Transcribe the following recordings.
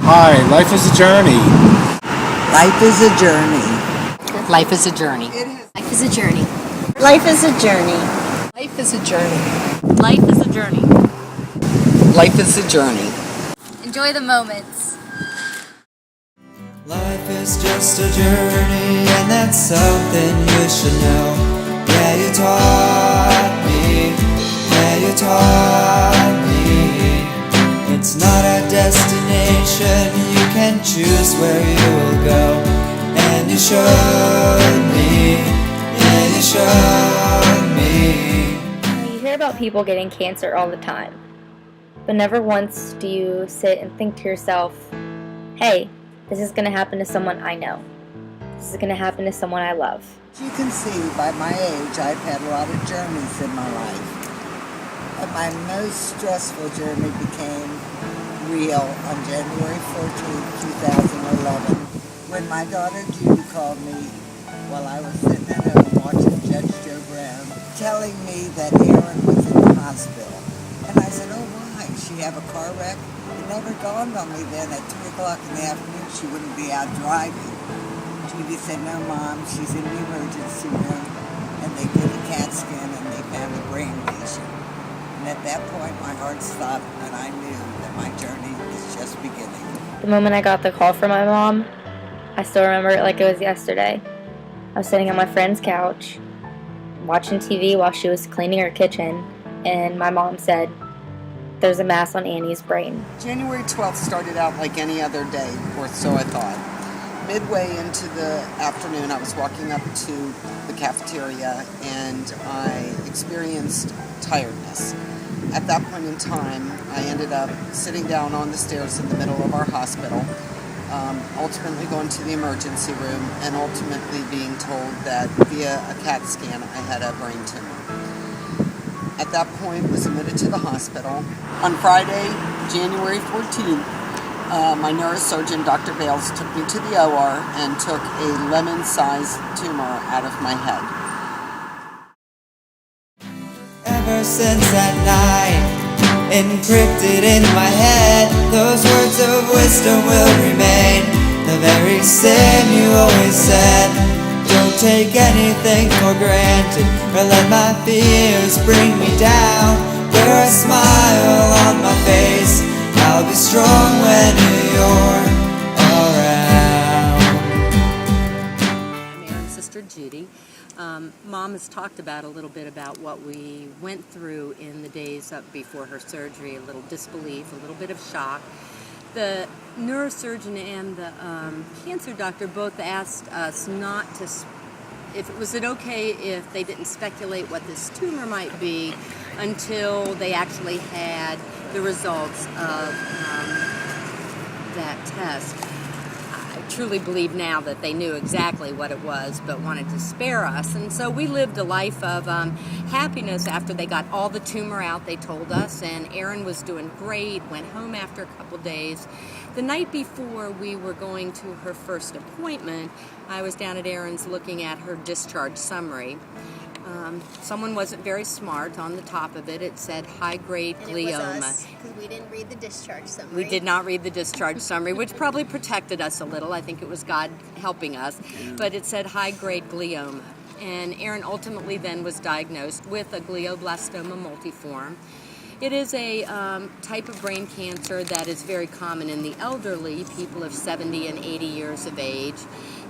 Hi, life is a journey. Life is a journey. Life is a journey. Life is a journey. Life is a journey. Life is a journey. Life is a journey. Life is a journey. Enjoy the moments. Life is just a journey, and that's something you should know. Yeah, you taught me. Yeah, you taught me. It's not a destination, you can choose where you will go. And you showed me. Yeah, you showed me. You hear about people getting cancer all the time, but never once do you sit and think to yourself, hey, this is going to happen to someone I know. This is going to happen to someone I love. As you can see, by my age, I've had a lot of journeys in my life. But my most stressful journey became real on January 14, 2011, when my daughter Judy called me while I was sitting at home watching Judge Joe Brown, telling me that Erin was in the hospital. And I said, oh, why? She have a car wreck? It never dawned on me then at 2 o'clock in the afternoon she wouldn't be out driving. Judy said, no, Mom, she's in the emergency room. And they did a CAT scan and they found a brain lesion. And at that point, my heart stopped and I knew that my journey was just beginning. The moment I got the call from my mom, I still remember it like it was yesterday. I was sitting on my friend's couch, watching TV while she was cleaning her kitchen, and my mom said, there's a mass on Annie's brain. January 12th started out like any other day, or so I thought. Midway into the afternoon, I was walking up to the cafeteria and I experienced tiredness. At that point in time, I ended up sitting down on the stairs in the middle of our hospital, ultimately going to the emergency room and ultimately being told that via a CAT scan I had a brain tumor. At that point, was admitted to the hospital. On Friday, January 14th, my neurosurgeon, Dr. Bales, took me to the OR and took a lemon-sized tumor out of my head. Ever since that night, encrypted in my head, those words of wisdom will remain. The very same you always said. Don't take anything for granted, or let my fears bring me down. Wear a smile on my face, I'll be strong when you're around. I'm Erin's sister Judy. Mom has talked about a little bit about what we went through in the days up before her surgery, a little disbelief, a little bit of shock. The neurosurgeon and the cancer doctor both asked us not to, if it was okay if they didn't speculate what this tumor might be until they actually had the results of that test. I truly believe now that they knew exactly what it was, but wanted to spare us. And so we lived a life of happiness after they got all the tumor out, they told us, and Erin was doing great, went home after a couple days. The night before we were going to her first appointment, I was down at Erin's looking at her discharge summary. Someone wasn't very smart. On the top of it, it said high-grade glioma. Because we didn't read the discharge summary. We did not read the discharge summary, which probably protected us a little. I think it was God helping us. But it said high-grade glioma. And Erin ultimately then was diagnosed with a glioblastoma multiforme. It is a type of brain cancer that is very common in the elderly, people of 70 and 80 years of age.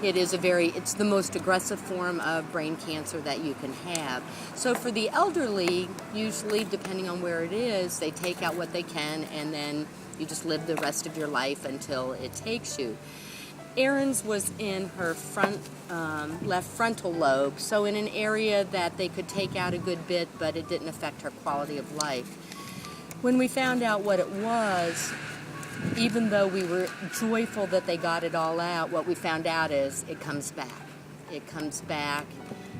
It's the most aggressive form of brain cancer that you can have. So for the elderly, usually, depending on where it is, they take out what they can and then you just live the rest of your life until it takes you. Erin's was in her left frontal lobe, so in an area that they could take out a good bit, but it didn't affect her quality of life. When we found out what it was, even though we were joyful that they got it all out, what we found out is it comes back. It comes back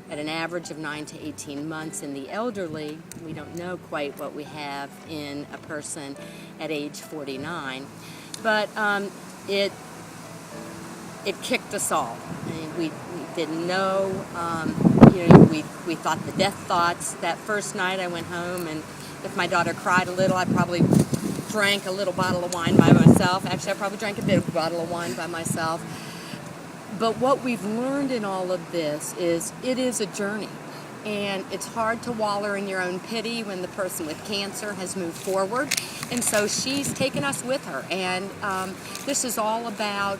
at an average of 9 to 18 months in the elderly. We don't know quite what we have in a person at age 49, but it kicked us all. I mean, we didn't know. We thought the death thoughts. That first night I went home, and if my daughter cried a little, I probably drank a little bottle of wine by myself. Actually, I probably drank a big bottle of wine by myself. But what we've learned in all of this is it is a journey. And it's hard to waller in your own pity when the person with cancer has moved forward. And so she's taken us with her. And this is all about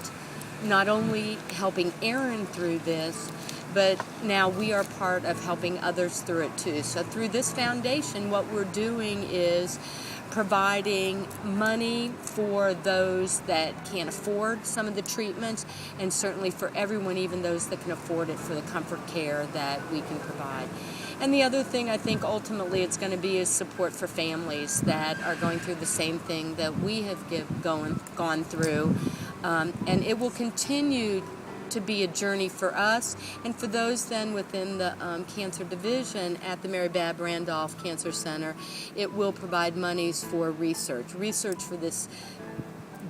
not only helping Erin through this, but now we are part of helping others through it too. So through this foundation, what we're doing is providing money for those that can't afford some of the treatments, and certainly for everyone, even those that can afford it, for the comfort care that we can provide. And the other thing I think ultimately it's going to be is support for families that are going through the same thing that we have gone through. And it will continue to be a journey for us and for those then within the cancer division at the Mary Bab Randolph Cancer Center. It will provide monies for research for this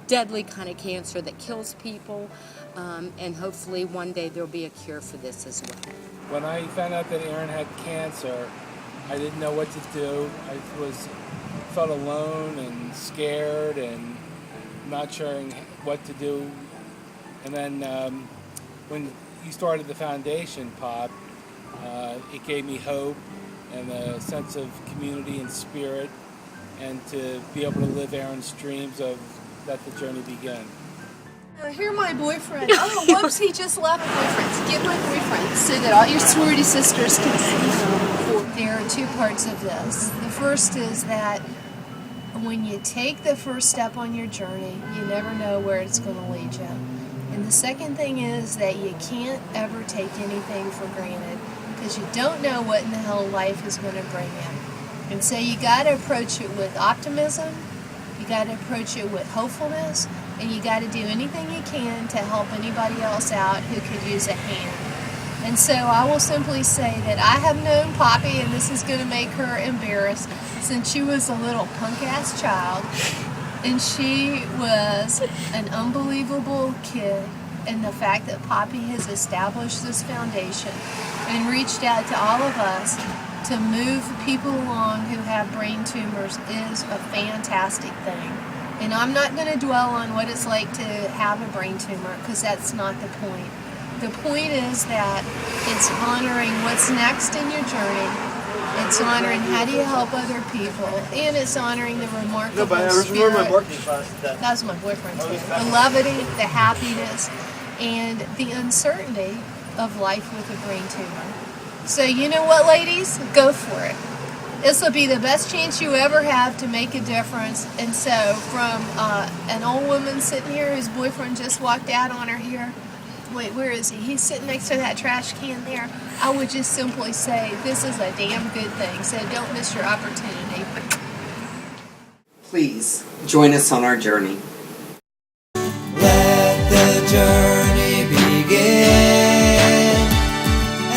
deadly kind of cancer that kills people, and hopefully one day there'll be a cure for this as well. When I found out that Erin had cancer, I didn't know what to do. I felt alone and scared and not sure what to do. And then when you started the foundation, Pop, it gave me hope and a sense of community and spirit, and to be able to live Erin's dreams of let the journey begin. Here my boyfriend. Oh, whoops, he just left. Boyfriends. Get my boyfriend so that all your sorority sisters can see him. There are two parts of this. The first is that when you take the first step on your journey, you never know where it's going to lead you. And the second thing is that you can't ever take anything for granted, because you don't know what in the hell life is going to bring you. And so you got to approach it with optimism, you got to approach it with hopefulness, and you got to do anything you can to help anybody else out who could use a hand. And so I will simply say that I have known Poppy, and this is going to make her embarrassed, since she was a little punk-ass child, and she was an unbelievable kid. And the fact that Poppy has established this foundation and reached out to all of us to move people along who have brain tumors is a fantastic thing. And I'm not going to dwell on what it's like to have a brain tumor, because that's not the point. The point is that it's honoring what's next in your journey. It's honoring how do you help other people, and it's honoring the remarkable spirit. That was my boyfriend too. The levity, the happiness, and the uncertainty of life with a brain tumor. So you know what, ladies? Go for it. This will be the best chance you ever have to make a difference. And so from an old woman sitting here whose boyfriend just walked out on her here, wait, where is he? He's sitting next to that trash can there. I would just simply say this is a damn good thing, so don't miss your opportunity. Please join us on our journey. Let the journey begin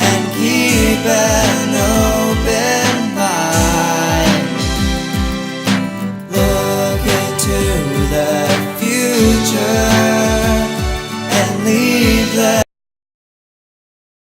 and keep it.